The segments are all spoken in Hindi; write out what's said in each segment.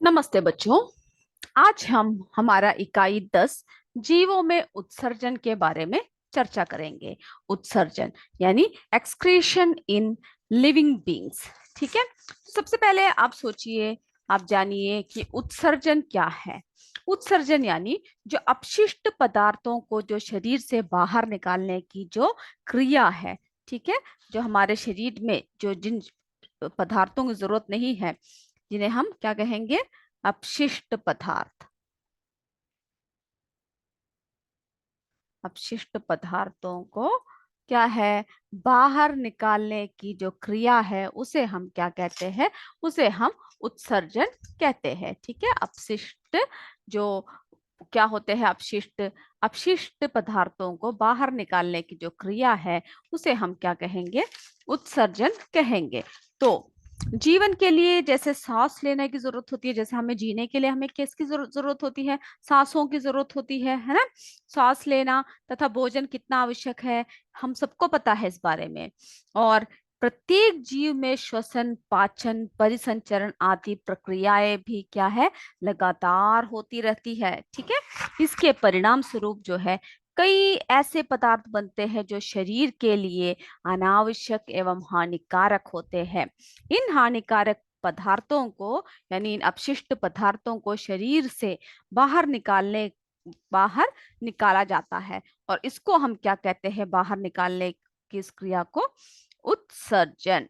नमस्ते बच्चों। आज हम हमारा इकाई 10 जीवों में उत्सर्जन के बारे में चर्चा करेंगे। उत्सर्जन यानी एक्सक्रीशन इन लिविंग बींग्स। ठीक है, सबसे पहले आप सोचिए, आप जानिए कि उत्सर्जन क्या है। उत्सर्जन यानी जो अपशिष्ट पदार्थों को जो शरीर से बाहर निकालने की जो क्रिया है। ठीक है, जो हमारे शरीर में जो जिन पदार्थों की जरूरत नहीं है, जिन्हें हम क्या कहेंगे, अपशिष्ट पदार्थ। अपशिष्ट पदार्थों को क्या है, बाहर निकालने की जो क्रिया है उसे हम क्या कहते हैं, उसे हम उत्सर्जन कहते हैं। ठीक है, अपशिष्ट जो क्या होते हैं, अपशिष्ट अपशिष्ट पदार्थों को बाहर निकालने की जो क्रिया है उसे हम क्या कहेंगे, उत्सर्जन कहेंगे। तो जीवन के लिए जैसे सांस लेने की जरूरत होती है, जैसे हमें जीने के लिए हमें किसकी जरूरत होती है, सांसों की जरूरत होती है ना। सांस लेना तथा भोजन कितना आवश्यक है, हम सबको पता है इस बारे में। और प्रत्येक जीव में श्वसन, पाचन, परिसंचरण आदि प्रक्रियाएं भी क्या है, लगातार होती रहती है। ठीक है, इसके परिणाम स्वरूप जो है कई ऐसे पदार्थ बनते हैं जो शरीर के लिए अनावश्यक एवं हानिकारक होते हैं। इन हानिकारक पदार्थों को यानी इन अपशिष्ट पदार्थों को शरीर से बाहर बाहर निकाला जाता है। और इसको हम क्या कहते हैं, बाहर निकालने की इस क्रिया को उत्सर्जन।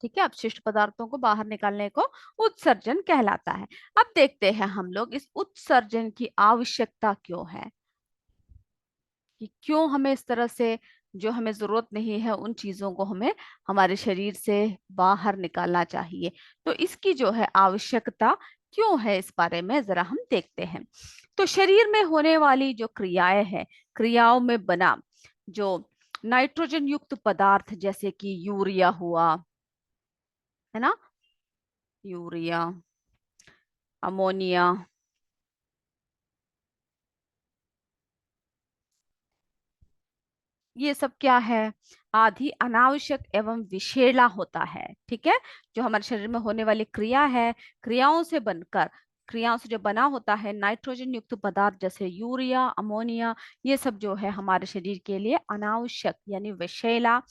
ठीक है, अपशिष्ट पदार्थों को बाहर निकालने को उत्सर्जन कहलाता है। अब देखते हैं हम लोग इस उत्सर्जन की आवश्यकता क्यों है, कि क्यों हमें इस तरह से जो हमें जरूरत नहीं है उन चीजों को हमें हमारे शरीर से बाहर निकालना चाहिए। तो इसकी जो है आवश्यकता क्यों है, इस बारे में जरा हम देखते हैं। तो शरीर में होने वाली जो क्रियाएं हैं, क्रियाओं में बना जो नाइट्रोजन युक्त पदार्थ जैसे कि यूरिया हुआ, है ना, यूरिया, अमोनिया, ये सब क्या है, आदि अनावश्यक एवं विषैला होता है। ठीक है, जो हमारे शरीर में होने वाली क्रिया है, क्रियाओं से बनकर, क्रियाओं से जो बना होता है नाइट्रोजन युक्त पदार्थ जैसे यूरिया, अमोनिया, ये सब जो है हमारे शरीर के लिए अनावश्यक यानी विषैला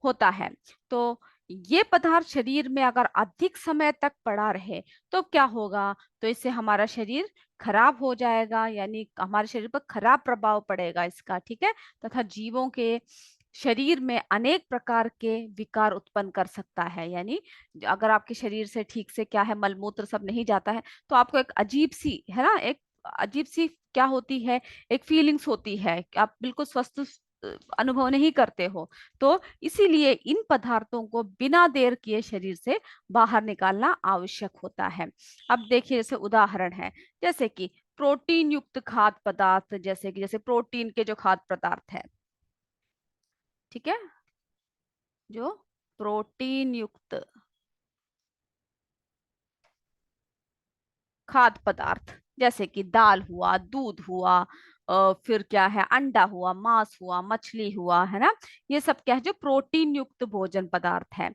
होता है। तो ये पदार्थ शरीर में अगर अधिक समय तक पड़ा रहे तो क्या होगा, तो इससे हमारा शरीर खराब हो जाएगा, यानी हमारे शरीर पर खराब प्रभाव पड़ेगा इसका। ठीक है, तथा जीवों के शरीर में अनेक प्रकार के विकार उत्पन्न कर सकता है। यानी अगर आपके शरीर से ठीक से क्या है, मलमूत्र सब नहीं जाता है, तो आपको एक अजीब सी है ना, एक अजीब सी क्या होती है, एक फीलिंग्स होती है कि आप बिल्कुल स्वस्थ अनुभव नहीं करते हो। तो इसीलिए इन पदार्थों को बिना देर किए शरीर से बाहर निकालना आवश्यक होता है। अब देखिए, जैसे उदाहरण है, जैसे कि प्रोटीन युक्त खाद्य पदार्थ, जैसे प्रोटीन के जो खाद्य पदार्थ है। ठीक है, जो प्रोटीन युक्त खाद्य पदार्थ जैसे कि दाल हुआ, दूध हुआ, फिर क्या है, अंडा हुआ, मांस हुआ, मछली हुआ, है ना, ये सब क्या है, जो प्रोटीन युक्त भोजन पदार्थ है।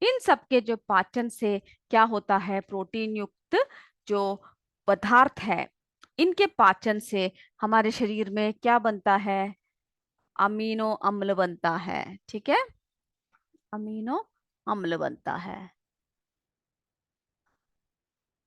इन सब के जो पाचन से क्या होता है, प्रोटीन युक्त जो पदार्थ है, इनके पाचन से हमारे शरीर में क्या बनता है, अमीनो अम्ल बनता है। ठीक है, अमीनो अम्ल बनता है।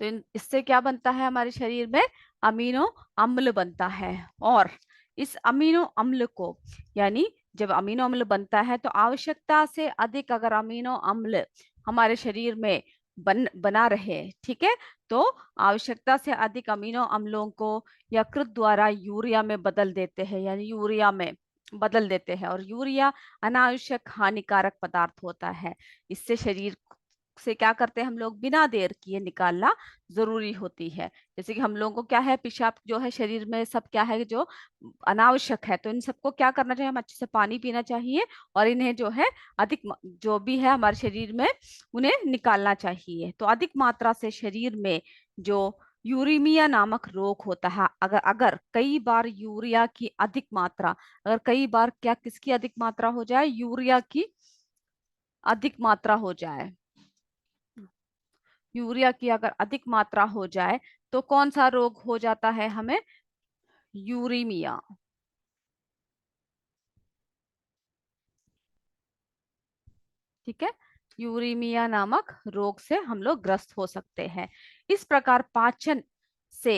तो इससे क्या बनता है, हमारे शरीर में अमीनो अम्ल बनता है। और इस अमीनो अम्ल को यानी जब अमीनो अम्ल बनता है तो आवश्यकता से अधिक अगर अमीनो अम्ल हमारे शरीर में बना रहे, ठीक है, तो आवश्यकता से अधिक अमीनो अम्लों को यकृत द्वारा यूरिया में बदल देते हैं, यानी यूरिया में बदल देते हैं। और यूरिया अनावश्यक हानिकारक पदार्थ होता है। इससे शरीर से क्या करते हैं हम लोग, बिना देर किए निकालना जरूरी होती है। जैसे कि हम लोगों को क्या है, पेशाब जो है शरीर में सब क्या है जो अनावश्यक है, तो इन सबको क्या करना चाहिए, हम अच्छे से पानी पीना चाहिए और इन्हें जो है अधिक जो भी है हमारे शरीर में उन्हें निकालना चाहिए। तो अधिक मात्रा से शरीर में जो यूरीमिया नामक रोग होता है, अगर अगर कई बार यूरिया की अधिक मात्रा, अगर कई बार क्या किसकी अधिक मात्रा हो जाए, यूरिया की अधिक मात्रा हो जाए, यूरिया की अगर अधिक मात्रा हो जाए तो कौन सा रोग हो जाता है हमें? यूरीमिया। ठीक है, यूरीमिया नामक रोग से हम लोग ग्रस्त हो सकते हैं। इस प्रकार पाचन से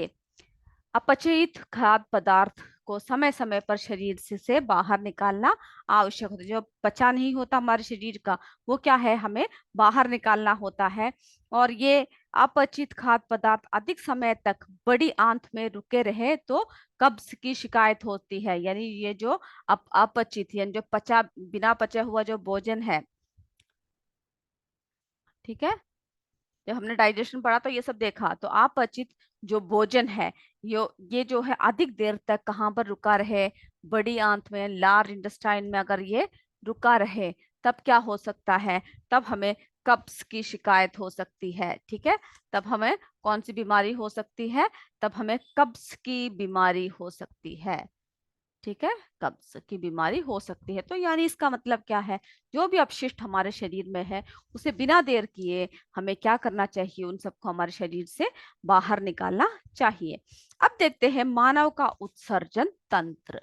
अपचयित खाद्य पदार्थ को समय समय पर शरीर से बाहर निकालना आवश्यक होता है। जो पचा नहीं होता हमारे शरीर का, वो क्या है, हमें बाहर निकालना होता है। और ये अपचित खाद्य पदार्थ अधिक समय तक बड़ी आंत में रुके रहे तो कब्ज की शिकायत होती है। यानी ये जो अपचित यानी जो पचा बिना पचा हुआ जो भोजन है, ठीक है, जब हमने डाइजेशन पढ़ा तो ये सब देखा, तो अपचित जो भोजन है, ये जो है अधिक देर तक कहाँ पर रुका रहे, बड़ी आंत में, लार्ज इंटेस्टाइन में अगर ये रुका रहे, तब क्या हो सकता है, तब हमें कब्ज की शिकायत हो सकती है। ठीक है, तब हमें कौन सी बीमारी हो सकती है? तब हमें कब्ज की बीमारी हो सकती है। ठीक है, कब्ज की बीमारी हो सकती है। तो यानी इसका मतलब क्या है, जो भी अपशिष्ट हमारे शरीर में है उसे बिना देर किए हमें क्या करना चाहिए, उन सबको हमारे शरीर से बाहर निकालना चाहिए। अब देखते हैं मानव का उत्सर्जन तंत्र।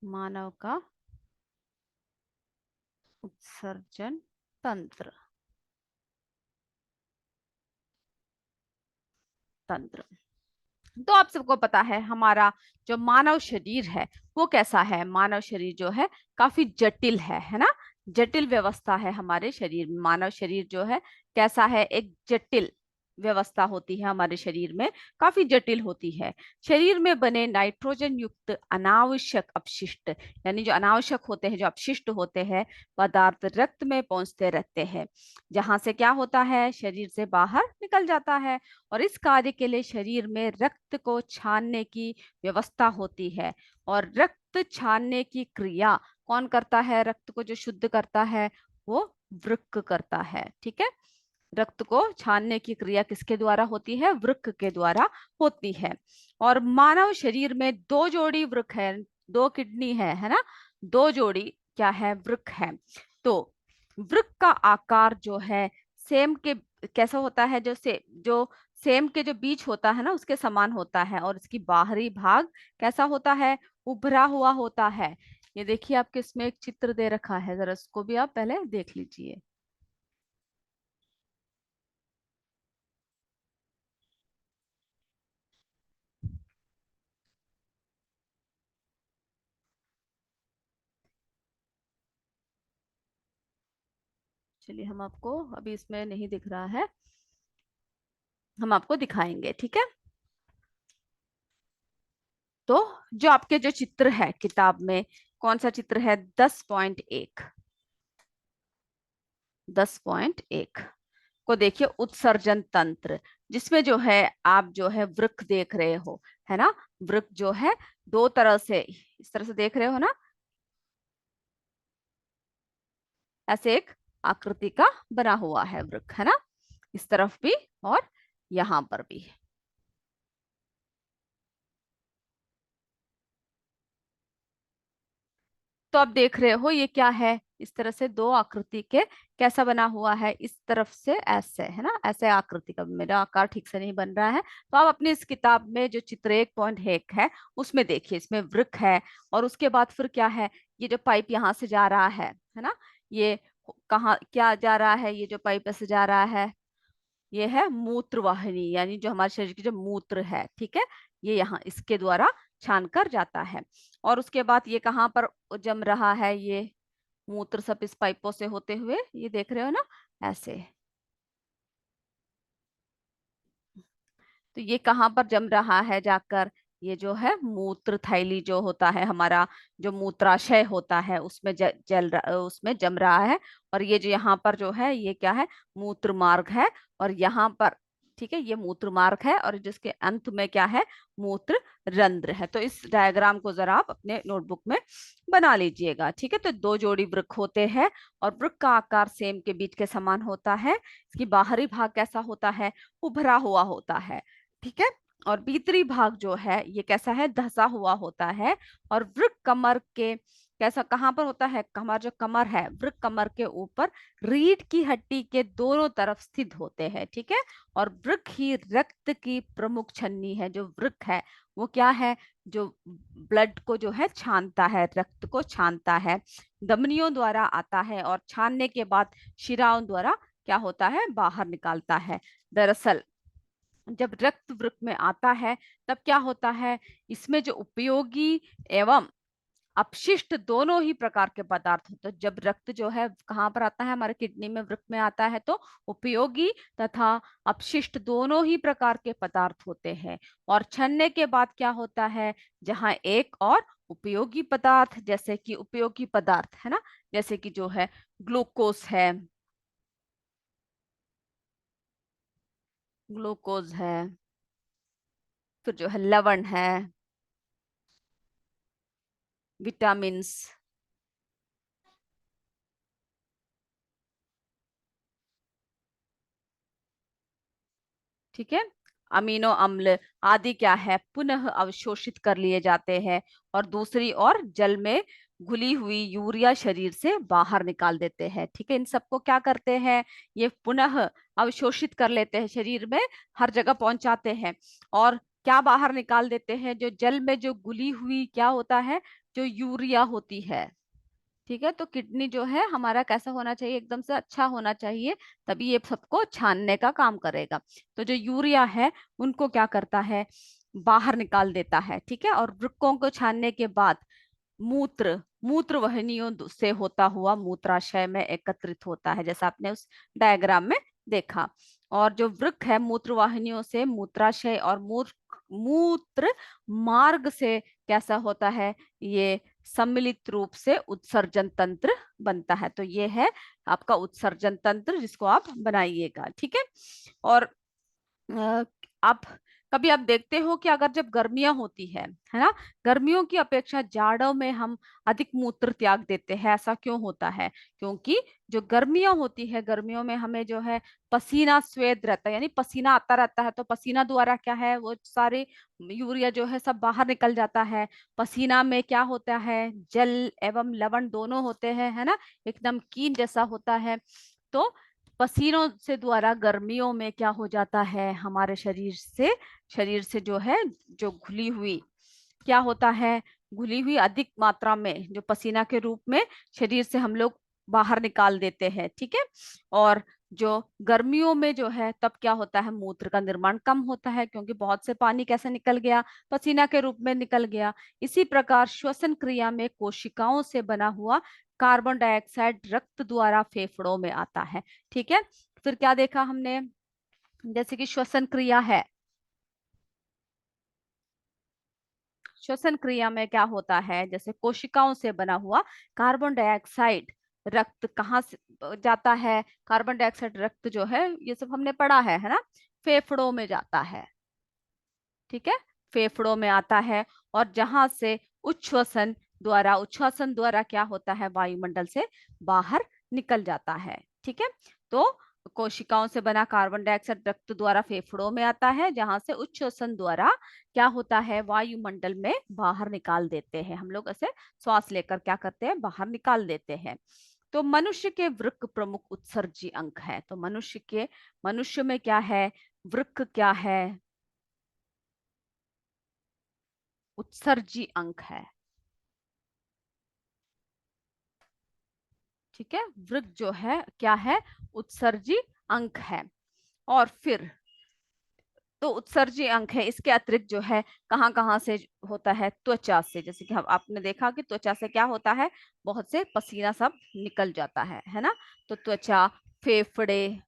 मानव का उत्सर्जन तंत्र। तंत्र, तो आप सबको पता है हमारा जो मानव शरीर है वो कैसा है। मानव शरीर जो है काफी जटिल है ना। जटिल व्यवस्था है हमारे शरीर में। मानव शरीर जो है कैसा है, एक जटिल व्यवस्था होती है हमारे शरीर में, काफी जटिल होती है। शरीर में बने नाइट्रोजन युक्त अनावश्यक अपशिष्ट, यानी जो अनावश्यक होते हैं, जो अपशिष्ट होते हैं पदार्थ, रक्त में पहुंचते रहते हैं, जहां से क्या होता है, शरीर से बाहर निकल जाता है। और इस कार्य के लिए शरीर में रक्त को छानने की व्यवस्था होती है। और रक्त छानने की क्रिया कौन करता है? रक्त को जो शुद्ध करता है वो वृक्क करता है। ठीक है, रक्त को छानने की क्रिया किसके द्वारा होती है? वृक्क के द्वारा होती है। और मानव शरीर में दो जोड़ी वृक्क है, दो किडनी है ना। दो जोड़ी क्या है? वृक्क है। तो वृक्क का आकार जो है सेम के कैसा होता है, जो सेम के जो बीज होता है ना उसके समान होता है। और इसकी बाहरी भाग कैसा होता है? उभरा हुआ होता है। ये देखिए, आपके इसमें एक चित्र दे रखा है, जरा इसको भी आप पहले देख लीजिए। चलिए, हम आपको अभी इसमें नहीं दिख रहा है, हम आपको दिखाएंगे। ठीक है, तो जो आपके जो चित्र है किताब में, कौन सा चित्र है? 10.1। 10.1 को देखिए, उत्सर्जन तंत्र, जिसमें जो है आप जो है वृक्क देख रहे हो, है ना। वृक्क जो है दो तरह से, इस तरह से देख रहे हो ना, ऐसे एक आकृति का बना हुआ है वृक्क, है ना, इस तरफ भी और यहाँ पर भी। तो आप देख रहे हो ये क्या है, इस तरह से दो आकृति के कैसा बना हुआ है, इस तरफ से ऐसे, है ना, ऐसे आकृति का। मेरा आकार ठीक से नहीं बन रहा है, तो आप अपनी इस किताब में जो चित्र 1.1 है उसमें देखिए, इसमें वृक्क है। और उसके बाद फिर क्या है, ये जो पाइप यहाँ से जा रहा है ना, ये कहाँ क्या जा रहा है, ये जो पाइप से जा रहा है, ये है मूत्र वाहिनी, यानी जो हमारे शरीर की जो मूत्र है, ठीक है, ये यहाँ इसके द्वारा छान कर जाता है। और उसके बाद ये कहाँ पर जम रहा है, ये मूत्र सब इस पाइपों से होते हुए, ये देख रहे हो ना, ऐसे। तो ये कहाँ पर जम रहा है जाकर? ये जो है मूत्र थैली जो होता है हमारा, जो मूत्राशय होता है उसमें उसमें जम रहा है। और ये जो यहाँ पर जो है ये क्या है? मूत्र मार्ग है। और यहाँ पर ठीक है, ये मूत्र मार्ग है और जिसके अंत में क्या है, मूत्र रंध्र है। तो इस डायग्राम को जरा आप अपने नोटबुक में बना लीजिएगा। ठीक है, तो दो जोड़ी वृक्क होते हैं और वृक्क का आकार सेम के बीज के समान होता है। इसकी बाहरी भाग कैसा होता है, उभरा हुआ होता है। ठीक है, और भीतरी भाग जो है ये कैसा है, धसा हुआ होता है। और वृक्क कमर के कैसा, कहाँ पर होता है, हमारा जो कमर है वृक्क कमर के ऊपर रीढ़ की हड्डी के दोनों तरफ स्थित होते हैं। ठीक है, और वृक्क ही रक्त की प्रमुख छन्नी है। जो वृक्क है वो क्या है, जो ब्लड को जो है छानता है, रक्त को छानता है, धमनियों द्वारा आता है और छानने के बाद शिराओं द्वारा क्या होता है, बाहर निकालता है। दरअसल जब रक्त वृक्क में आता है तब क्या होता है, इसमें जो उपयोगी एवं अपशिष्ट दोनों ही प्रकार के पदार्थ होते हैं। जब रक्त जो है कहाँ पर आता है, हमारे किडनी में वृक्क में आता है, तो उपयोगी तथा अपशिष्ट दोनों ही प्रकार के पदार्थ होते हैं। और छनने के बाद क्या होता है, जहाँ एक और उपयोगी पदार्थ, जैसे कि उपयोगी पदार्थ है ना, जैसे कि जो है ग्लूकोज है, ग्लूकोज है, फिर जो है लवण है, विटामिन्स, ठीक है, अमीनो अम्ल आदि क्या है, पुनः अवशोषित कर लिए जाते हैं और दूसरी ओर जल में घुली हुई यूरिया शरीर से बाहर निकाल देते हैं। ठीक है, इन सबको क्या करते हैं, ये पुनः अवशोषित कर लेते हैं, शरीर में हर जगह पहुंचाते हैं और क्या बाहर निकाल देते हैं, जो जल में जो घुली हुई क्या होता है, जो यूरिया होती है। ठीक है, तो किडनी जो है हमारा कैसा होना चाहिए, एकदम से अच्छा होना चाहिए, तभी ये सबको छानने का काम करेगा। तो जो यूरिया है उनको क्या करता है, बाहर निकाल देता है। ठीक है, और वृक्कों को छानने के बाद मूत्र मूत्र वाहिनियों से होता हुआ मूत्राशय में एकत्रित होता है, जैसा आपने उस डायग्राम में देखा। और जो वृक्क है मूत्र वाहिनियों से मूत्राशय और मूत्र मार्ग से कैसा होता है, ये सम्मिलित रूप से उत्सर्जन तंत्र बनता है। तो ये है आपका उत्सर्जन तंत्र, जिसको आप बनाइएगा। ठीक है, और अ, आप कभी आप देखते हो कि अगर जब गर्मियां होती है ना, गर्मियों की अपेक्षा जाड़ों में हम अधिक मूत्र त्याग देते हैं। ऐसा क्यों होता है, क्योंकि जो गर्मियां होती है, गर्मियों में हमें जो है पसीना स्वेद रहता है, यानी पसीना आता रहता है, तो पसीना द्वारा क्या है, वो सारे यूरिया जो है सब बाहर निकल जाता है। पसीना में क्या होता है, जल एवं लवण दोनों होते हैं, है ना, एकदम कीन जैसा होता है। तो पसीनों से द्वारा गर्मियों में क्या हो जाता है, हमारे शरीर से जो है, जो घुली हुई क्या होता है, घुली हुई अधिक मात्रा में जो पसीना के रूप में शरीर से हम लोग बाहर निकाल देते हैं। ठीक है, और जो गर्मियों में जो है तब क्या होता है, मूत्र का निर्माण कम होता है, क्योंकि बहुत से पानी कैसे निकल गया, पसीना के रूप में निकल गया। इसी प्रकार श्वसन क्रिया में कोशिकाओं से बना हुआ कार्बन डाइऑक्साइड रक्त द्वारा फेफड़ों में आता है। ठीक है, फिर क्या देखा हमने, जैसे कि श्वसन क्रिया है, श्वसन क्रिया में क्या होता है, जैसे कोशिकाओं से बना हुआ कार्बन डाइऑक्साइड रक्त कहाँ से जाता है, कार्बन डाइऑक्साइड रक्त जो है ये सब हमने पढ़ा है ना, फेफड़ों में जाता है। ठीक है, फेफड़ों में आता है और जहां से उच्छ्वसन द्वारा क्या होता है, वायुमंडल से बाहर निकल जाता है। ठीक है, तो कोशिकाओं से बना कार्बन डाइऑक्साइड रक्त द्वारा फेफड़ों में आता है, जहां से उच्छ्वसन द्वारा क्या होता है, वायुमंडल में बाहर निकाल देते हैं। हम लोग ऐसे श्वास लेकर क्या करते हैं, बाहर निकाल देते हैं। तो मनुष्य के वृक्क प्रमुख उत्सर्जी अंग है। तो मनुष्य में क्या है, वृक्क क्या है, उत्सर्जी अंग है। ठीक है, वृक्क जो है क्या है, उत्सर्जी अंग है। और फिर तो उत्सर्जी अंग है, इसके अतिरिक्त जो है कहाँ कहाँ से होता है, त्वचा से। जैसे कि हम आपने देखा कि त्वचा से क्या होता है, बहुत से पसीना सब निकल जाता है ना। तो त्वचा, फेफड़े,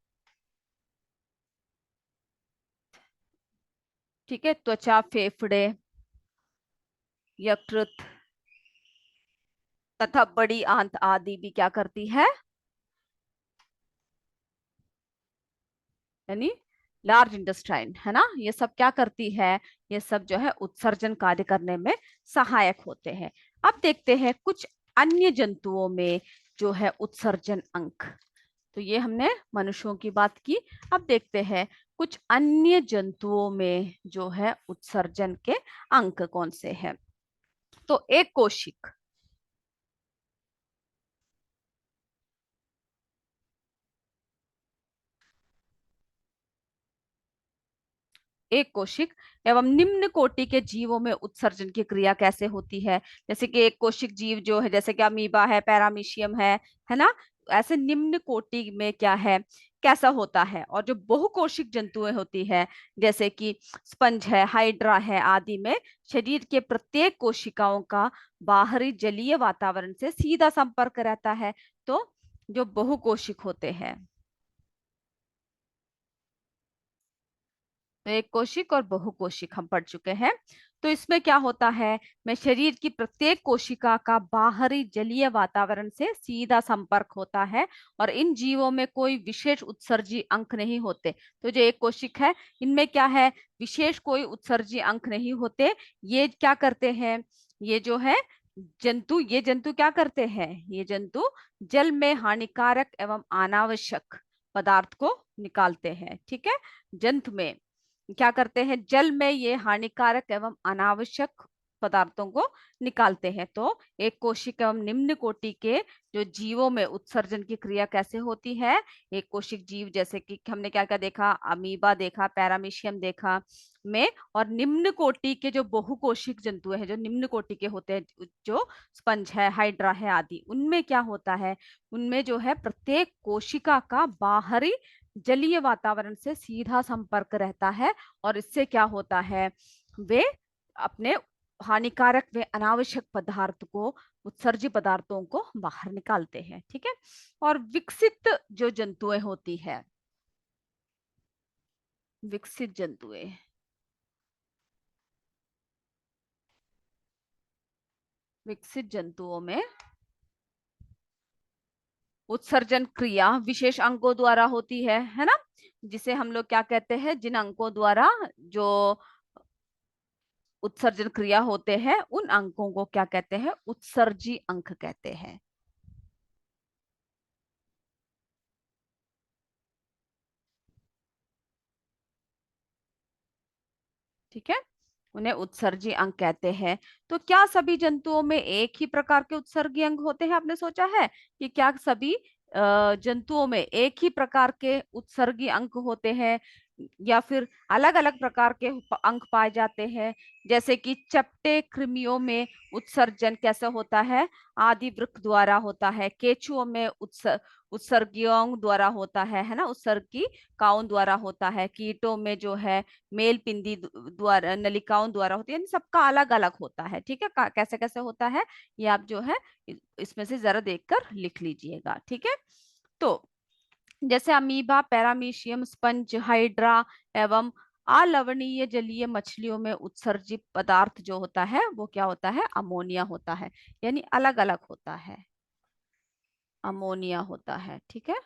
ठीक है, त्वचा, फेफड़े, यकृत तथा बड़ी आंत आदि भी क्या करती है, यानी लार्ज इंटेस्टाइन, है ना, ये सब क्या करती है, ये सब जो है उत्सर्जन कार्य करने में सहायक होते हैं। अब देखते हैं कुछ अन्य जंतुओं में जो है उत्सर्जन अंग। तो ये हमने मनुष्यों की बात की। अब देखते हैं कुछ अन्य जंतुओं में जो है उत्सर्जन के अंक कौन से हैं। तो एक कोशिक, एक कोशिक एवं निम्न कोटि के जीवों में उत्सर्जन की क्रिया कैसे होती है। जैसे कि एक कोशिक जीव जो है, जैसे कि अमीबा है, पैरामीशियम है ना, ऐसे निम्न कोटि में क्या है, कैसा होता है। और जो बहुकोशिक जंतुएं होती है, जैसे कि स्पंज है, हाइड्रा है आदि में, शरीर के प्रत्येक कोशिकाओं का बाहरी जलीय वातावरण से सीधा संपर्क रहता है। तो जो बहुकोशिक होते हैं, तो एक कोशिक और बहुकोशिक हम पढ़ चुके हैं। तो इसमें क्या होता है, में शरीर की प्रत्येक कोशिका का बाहरी जलीय वातावरण से सीधा संपर्क होता है, और इन जीवों में कोई विशेष उत्सर्जी अंक नहीं होते। तो जो एक कोशिक है, इनमें क्या है, विशेष कोई उत्सर्जी अंक नहीं होते। ये क्या करते हैं, ये जो है जंतु, ये जंतु क्या करते हैं, ये जंतु जल में हानिकारक एवं अनावश्यक पदार्थ को निकालते हैं। ठीक है, जंतु में क्या करते हैं, जल में ये हानिकारक एवं अनावश्यक पदार्थों को निकालते हैं। तो एक कोशिक एवं निम्न कोटि के जो जीवों में उत्सर्जन की क्रिया कैसे होती है। एक कोशिक जीव जैसे कि हमने क्या क्या देखा, अमीबा देखा, पैरामीशियम देखा में, और निम्न कोटि के जो बहुकोशिक जंतु हैं, जो निम्न कोटि के होते हैं, जो स्पंज है, हाइड्रा है आदि, उनमें क्या होता है, उनमें जो है प्रत्येक कोशिका का बाहरी जलीय वातावरण से सीधा संपर्क रहता है, और इससे क्या होता है, वे अपने हानिकारक वे अनावश्यक पदार्थ को, उत्सर्जी पदार्थों को बाहर निकालते हैं। ठीक है, और विकसित जो जंतुएं होती है, विकसित जंतुएं, विकसित जंतुओं में उत्सर्जन क्रिया विशेष अंगों द्वारा होती है ना, जिसे हम लोग क्या कहते हैं, जिन अंगों द्वारा जो उत्सर्जन क्रिया होते हैं, उन अंकों को क्या कहते हैं, उत्सर्जी अंक कहते हैं। ठीक है, उन्हें उत्सर्जी अंग कहते हैं। तो क्या सभी जंतुओं में एक ही प्रकार के उत्सर्गी अंग होते हैं, आपने सोचा है कि क्या सभी जंतुओं में एक ही प्रकार के उत्सर्गी अंग होते हैं, या फिर अलग अलग प्रकार के अंग पाए जाते हैं। जैसे कि चपटे कृमियों में उत्सर्जन कैसे होता है, आदि वृक्क द्वारा होता है। केचुओं में उत्सर्गियों द्वारा होता है ना, उत्सर्गी काउन द्वारा होता है। कीटों में जो है मेल पिंडी द्वारा, नलिकाओं द्वारा होती है। इन सबका अलग अलग होता है। ठीक है, कैसे कैसे होता है, ये आप जो है इसमें से जरा देखकर लिख लीजिएगा। ठीक है, तो जैसे अमीबा, पैरामीशियम, स्पंज, हाइड्रा एवं अलवणीय जलीय मछलियों में उत्सर्जित पदार्थ जो होता है वो क्या होता है, अमोनिया होता है, यानी अलग अलग होता है, अमोनिया होता है। ठीक है,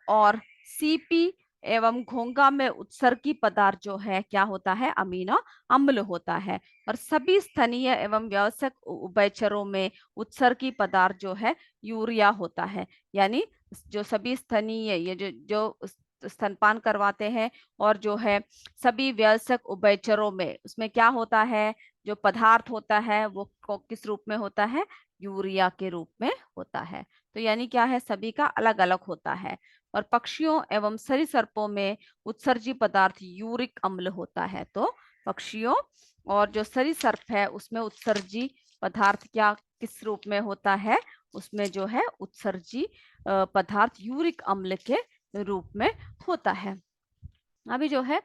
और सीपी एवं घोंगा में उत्सर्गी पदार्थ जो है क्या होता है, अमीनो अम्ल होता है। और सभी स्तनीय एवं व्यावसायिक उभयचरों में उत्सर्गी पदार्थ जो है यूरिया होता है। यानी जो सभी स्तनीय, ये जो स्तनपान करवाते हैं, और जो है सभी व्यावसायिक उभयचरों में, उसमें क्या होता है, जो पदार्थ होता है वो किस रूप में होता है, यूरिया के रूप में होता है। तो यानी क्या है, सभी का अलग अलग होता है। और पक्षियों एवं सरीसृपों में उत्सर्जी पदार्थ यूरिक अम्ल होता है। तो पक्षियों और जो सरीसृप है उसमें उत्सर्जी पदार्थ क्या किस रूप में होता है, उसमें जो है उत्सर्जी पदार्थ यूरिक अम्ल के रूप में होता है। अभी जो है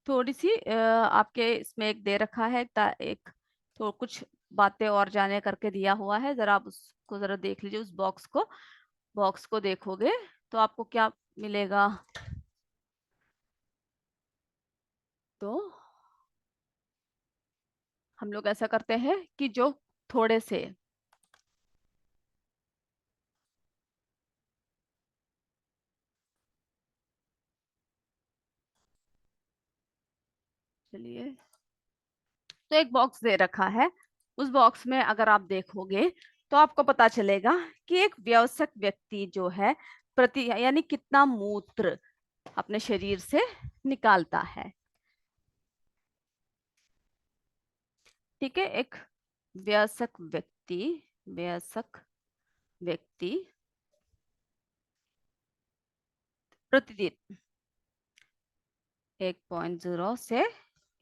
थोड़ी सी आपके इसमें एक दे रखा है, एक तो कुछ बातें और जाने करके दिया हुआ है, जरा आप उसको जरा देख लीजिए। उस बॉक्स को देखोगे तो आपको क्या मिलेगा, तो हम लोग ऐसा करते हैं कि जो थोड़े से चलिए, तो एक बॉक्स दे रखा है। उस बॉक्स में अगर आप देखोगे तो आपको पता चलेगा कि एक वयस्क व्यक्ति जो है प्रति यानी कितना मूत्र अपने शरीर से निकालता है। ठीक है, एक वयस्क व्यक्ति वयस्क व्यक्ति प्रतिदिन 1.0 से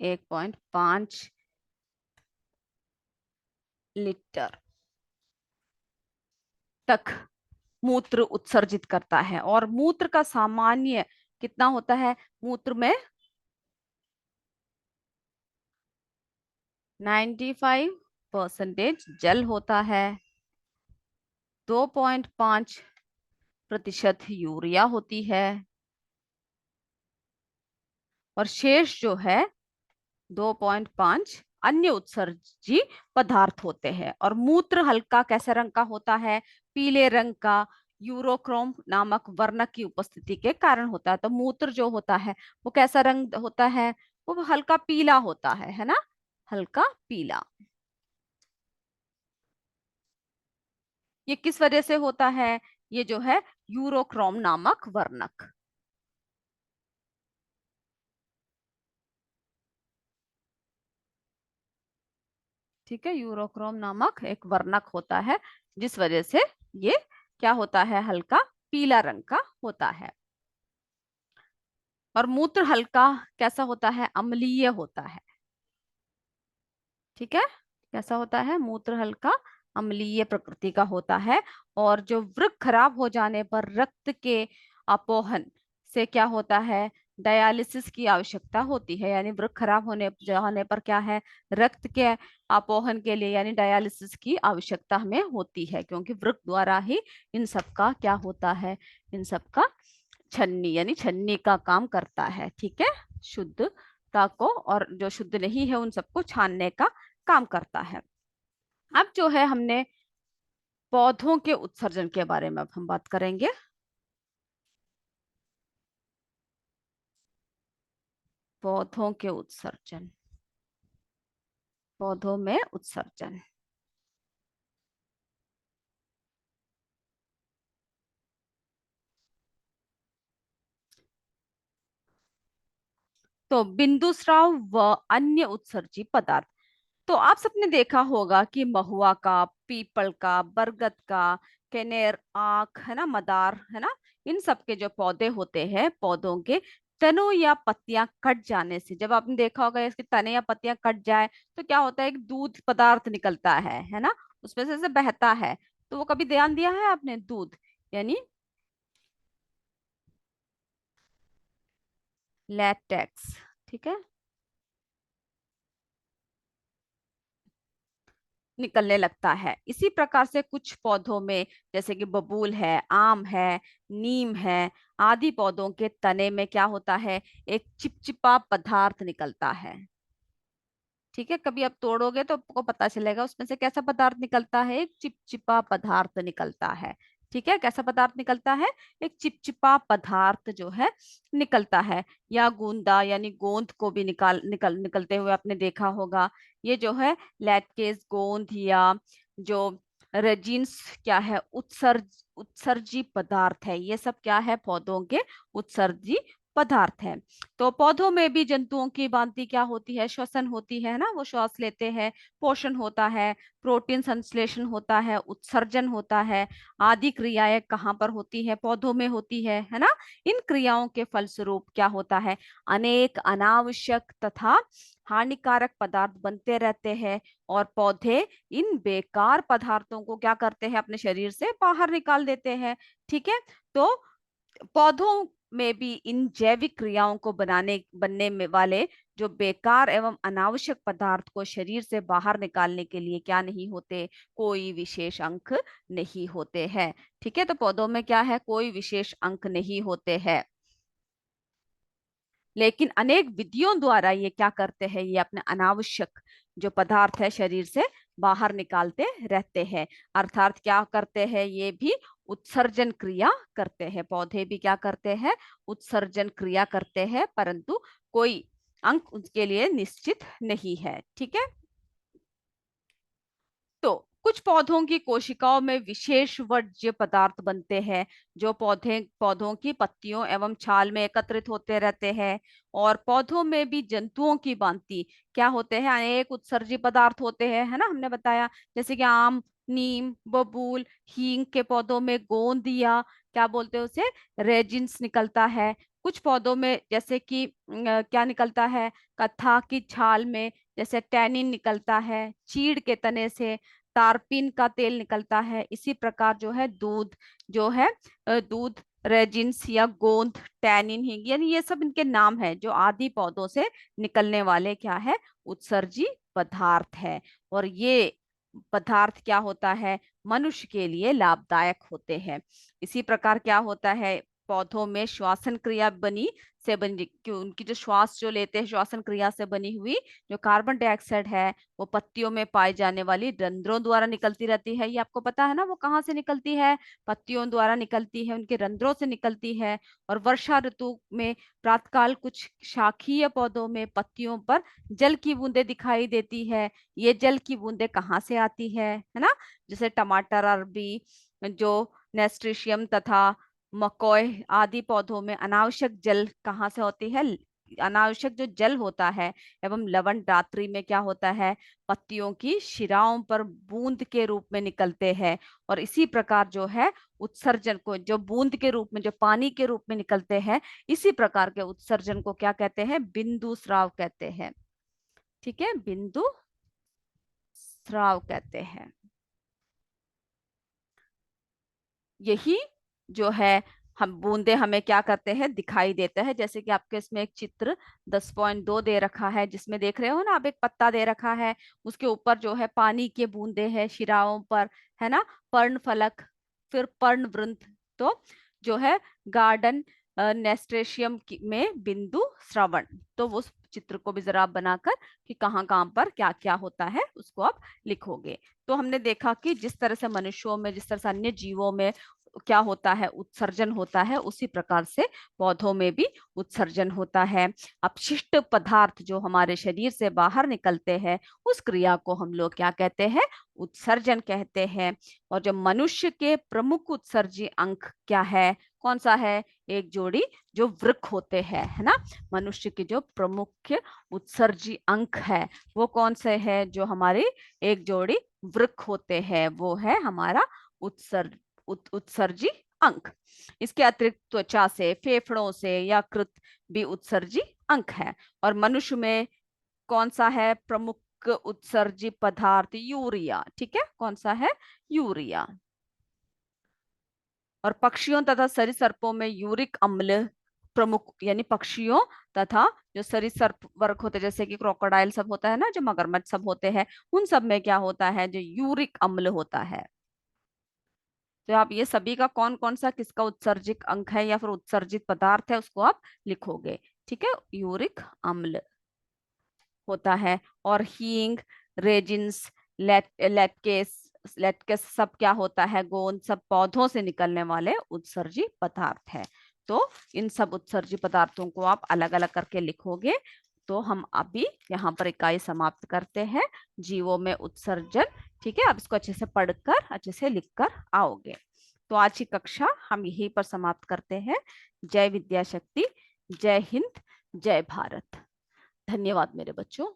1.5 लीटर तक मूत्र उत्सर्जित करता है। और मूत्र का सामान्य कितना होता है? मूत्र में 95% जल होता है, 2.5% यूरिया होती है, और शेष जो है 2.5 अन्य उत्सर्जी पदार्थ होते हैं। और मूत्र हल्का कैसे रंग का होता है? पीले रंग का, यूरोक्रोम नामक वर्णक की उपस्थिति के कारण होता है। तो मूत्र जो होता है वो कैसा रंग होता है? वो हल्का पीला होता है ना, हल्का पीला। ये किस वजह से होता है? ये जो है यूरोक्रोम नामक वर्णक। ठीक है, यूरोक्रोम नामक एक वर्णक होता है जिस वजह से ये क्या होता है? हल्का पीला रंग का होता है। और मूत्र हल्का कैसा होता है? अम्लीय होता है। ठीक है, कैसा होता है? मूत्र हल्का अम्लीय प्रकृति का होता है। और जो वृक्क खराब हो जाने पर रक्त के अपोहन से क्या होता है? डायलिसिस की आवश्यकता होती है। यानी वृक्क खराब होने जाने पर क्या है? रक्त के अपोहन के लिए यानी डायलिसिस की आवश्यकता हमें होती है, क्योंकि वृक्क द्वारा ही इन सब का क्या होता है? इन सब का छन्नी यानी छन्नी का काम करता है। ठीक है, शुद्धता को और जो शुद्ध नहीं है उन सबको छानने का काम करता है। अब जो है हमने पौधों के उत्सर्जन के बारे में अब हम बात करेंगे। पौधों के उत्सर्जन, पौधों में उत्सर्जन। तो बिंदुस्राव व अन्य उत्सर्जी पदार्थ। तो आप सबने देखा होगा कि महुआ का, पीपल का, बरगद का, केनेर, आक है ना, मदार है ना, इन सब के जो पौधे होते हैं, पौधों के तनों या पत्तियां कट जाने से, जब आपने देखा होगा इसके तने या पत्तियां कट जाए तो क्या होता है? एक दूध पदार्थ निकलता है ना, उसमें से बहता है। तो वो कभी ध्यान दिया है आपने? दूध यानी लैटेक्स। ठीक है, निकलने लगता है। इसी प्रकार से कुछ पौधों में जैसे कि बबूल है, आम है, नीम है आदि पौधों के तने में क्या होता है? एक चिपचिपा पदार्थ निकलता है। ठीक है, कभी आप तोड़ोगे तो आपको पता चलेगा उसमें से कैसा पदार्थ निकलता है? एक चिपचिपा पदार्थ निकलता है। ठीक है, कैसा पदार्थ निकलता है? एक चिपचिपा पदार्थ जो है निकलता है। या गूंदा यानी गोंद को भी निकलते हुए आपने देखा होगा। ये जो है लैटकेस, गोंद या जो रेजिन्स क्या है? उत्सर्जी पदार्थ है। ये सब क्या है? पौधों के उत्सर्जी पदार्थ है। तो पौधों में भी जंतुओं की भांति क्या होती है? श्वसन होती है ना, वो श्वास लेते हैं, पोषण होता है, प्रोटीन संश्लेषण होता है, उत्सर्जन होता है। आदि क्रियाएं कहाँ पर होती है? पौधों में होती है ना। इन क्रियाओं के फलस्वरूप क्या होता है? अनेक अनावश्यक तथा हानिकारक पदार्थ बनते रहते हैं। और पौधे इन बेकार पदार्थों को क्या करते हैं? अपने शरीर से बाहर निकाल देते हैं। ठीक है, तो पौधों में भी इन जैविक क्रियाओं को बनने में वाले जो बेकार एवं अनावश्यक पदार्थ को शरीर से बाहर निकालने के लिए क्या नहीं होते? कोई विशेष अंक नहीं होते हैं। ठीक है, तो पौधों में क्या है? कोई विशेष अंक नहीं होते हैं, लेकिन अनेक विधियों द्वारा ये क्या करते हैं? ये अपने अनावश्यक जो पदार्थ है शरीर से बाहर निकालते रहते हैं। अर्थात क्या करते हैं? ये भी उत्सर्जन क्रिया करते हैं। पौधे भी क्या करते हैं? उत्सर्जन क्रिया करते हैं, परंतु कोई अंक उसके लिए निश्चित नहीं है। ठीक है, तो कुछ पौधों की कोशिकाओं में विशेष वर्ज्य पदार्थ बनते हैं जो पौधों की पत्तियों एवं छाल में एकत्रित होते रहते हैं। और पौधों में भी जंतुओं की भांति क्या होते हैं, अनेक उत्सर्जी पदार्थ होते हैं, है ना, हमने बताया। जैसे कि आम, नीम, बबूल, हींग के पौधों में गोंद या क्या बोलते हैं उसे, रेजिन्स निकलता है। कुछ पौधों में जैसे कि क्या निकलता है, कथा की छाल में जैसे टैनिन निकलता है, चीड़ के तने से तारपीन का तेल निकलता है। इसी प्रकार जो है दूध, जो है दूध, रेजिन्स या गोंद, टैनिन ही, यानी ये सब इनके नाम है जो आदि पौधों से निकलने वाले क्या है, उत्सर्जी पदार्थ है। और ये पदार्थ क्या होता है, मनुष्य के लिए लाभदायक होते हैं। इसी प्रकार क्या होता है, पौधों में श्वसन क्रिया बनी से बनी कि उनकी जो श्वास जो लेते हैं, श्वसन क्रिया से बनी हुई जो कार्बन डाइऑक्साइड है वो पत्तियों में पाई जाने वाली रंध्रों द्वारा निकलती रहती है। ये आपको पता है ना, वो कहाँ से निकलती है, पत्तियों द्वारा निकलती है, उनके रंध्रों से निकलती है। और वर्षा ऋतु में प्रातःकाल कुछ शाखीय पौधों में पत्तियों पर जल की बूंदें दिखाई देती है। ये जल की बूंदें कहाँ से आती है ना, जैसे टमाटर, अरबी, जो नेस्ट्रिशियम तथा मकोय आदि पौधों में अनावश्यक जल कहाँ से होती है, अनावश्यक जो जल होता है एवं लवण रात्रि में क्या होता है, पत्तियों की शिराओं पर बूंद के रूप में निकलते हैं। और इसी प्रकार जो है उत्सर्जन को, जो बूंद के रूप में, जो पानी के रूप में निकलते हैं, इसी प्रकार के उत्सर्जन को क्या कहते हैं, बिंदु स्राव कहते हैं। ठीक है, बिंदु स्राव कहते हैं। यही जो है, हम बूंदे हमें क्या करते हैं, दिखाई देता है। जैसे कि आपके इसमें एक चित्र 10.2 दे रखा है, जिसमें देख रहे हो ना आप, एक पत्ता दे रखा है, उसके ऊपर जो है पानी के बूंदे हैं शिराओं पर, है ना, पर्ण फलक, फिर पर्ण वृंत। तो जो है गार्डन नेस्ट्रेशियम में बिंदु श्रवण। तो उस चित्र को भी जरा आप बनाकर कि कहाँ कहाँ पर क्या क्या होता है उसको आप लिखोगे। तो हमने देखा कि जिस तरह से मनुष्यों में, जिस तरह से अन्य जीवों में क्या होता है, उत्सर्जन होता है, उसी प्रकार से पौधों में भी उत्सर्जन होता है। अपशिष्ट पदार्थ जो हमारे शरीर से बाहर निकलते हैं, उस क्रिया को हम लोग क्या कहते हैं, उत्सर्जन कहते हैं। और जो मनुष्य के प्रमुख उत्सर्जी अंग क्या है, कौन सा है, एक जोड़ी जो वृक्क होते हैं, है ना। मनुष्य के जो प्रमुख उत्सर्जी अंग है वो कौन से है, जो हमारे एक जोड़ी वृक्क होते हैं, वो है हमारा उत्सर्जी अंग। इसके अतिरिक्त त्वचा से, फेफड़ों से यकृत भी उत्सर्जी अंग है। और मनुष्य में कौन सा है प्रमुख उत्सर्जी पदार्थ, यूरिया। ठीक है, कौन सा है, यूरिया। और पक्षियों तथा सरीसृपों में यूरिक अम्ल प्रमुख, यानी पक्षियों तथा जो सरीसृप वर्ग होते हैं, जैसे कि क्रोकोडाइल सब होता है ना, जो मगरमच्छ सब होते हैं, उन सब में क्या होता है, जो यूरिक अम्ल होता है। तो आप ये सभी का कौन कौन सा किसका उत्सर्जित अंग है या फिर उत्सर्जित पदार्थ है उसको आप लिखोगे। ठीक है, यूरिक अम्ल होता है। और हींग, रेजिन्स, लैक्टेस, लैक्टेस सब क्या होता है, गोंद, सब पौधों से निकलने वाले उत्सर्जी पदार्थ है। तो इन सब उत्सर्जी पदार्थों को आप अलग अलग करके लिखोगे। तो हम अभी यहाँ पर इकाई समाप्त करते हैं, जीवों में उत्सर्जन। ठीक है, आप इसको अच्छे से पढ़कर अच्छे से लिखकर आओगे। तो आज की कक्षा हम यहीं पर समाप्त करते हैं। जय विद्या शक्ति, जय हिंद, जय भारत। धन्यवाद मेरे बच्चों।